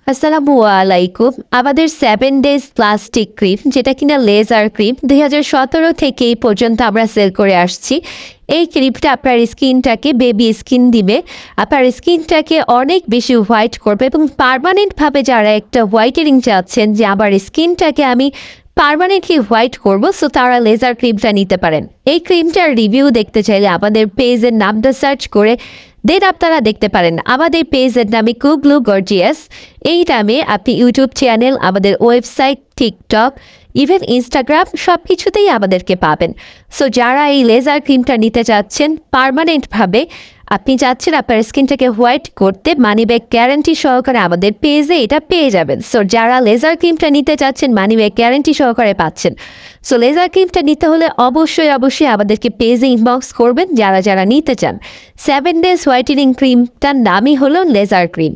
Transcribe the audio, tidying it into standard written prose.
আসসালামু আলাইকুম। আমাদের 7 ডেজ প্লাস্টিক ক্রিম যেটা কিনা লেজার ক্রিম 2017 থেকে এই পর্যন্ত আমরা সেল করে আসছি। এই ক্রিমটা আপনার স্কিনটাকে বেবি স্কিন দিবে, আপনার স্কিনটাকে অনেক বেশি হোয়াইট করবে এবং পার্মানেন্টভাবে যারা একটা হোয়াইটেনিং চাচ্ছেন যে আমার স্কিনটাকে আমি পার্মানেন্টলি হোয়াইট করব, সো তারা লেজার ক্রিমটা নিতে পারেন। এই ক্রিমটার রিভিউ দেখতে চাইলে আমাদের পেজের নামটা সার্চ করে দেন আপনারা দেখতে পারেন। আমাদের পেজের নামে কুগলু গর্জিয়াস। এই নামে আপনি ইউটিউব চ্যানেল, আমাদের ওয়েবসাইট, টিকটক, ইভেন ইনস্টাগ্রাম সব কিছুতেই আমাদেরকে পাবেন। সো যারা এই লেজার ক্রিমটা নিতে চাচ্ছেন পার্মানেন্টভাবে, আপনি চাচ্ছেন আপনার স্কিনটাকে হোয়াইট করতে, মানি ব্যাক গ্যারান্টি সহকারে আমাদের পেজে এটা পেয়ে যাবেন। সো যারা লেজার ক্রিমটা নিতে চাচ্ছেন মানি ব্যাক গ্যারান্টি সহকারে পাচ্ছেন। সো লেজার ক্রিমটা নিতে হলে অবশ্যই আমাদেরকে পেজে ইনবক্স করবেন যারা যারা নিতে চান। 7 ডেজ হোয়াইটেনিং ক্রিমটার নামই হলো লেজার ক্রিম।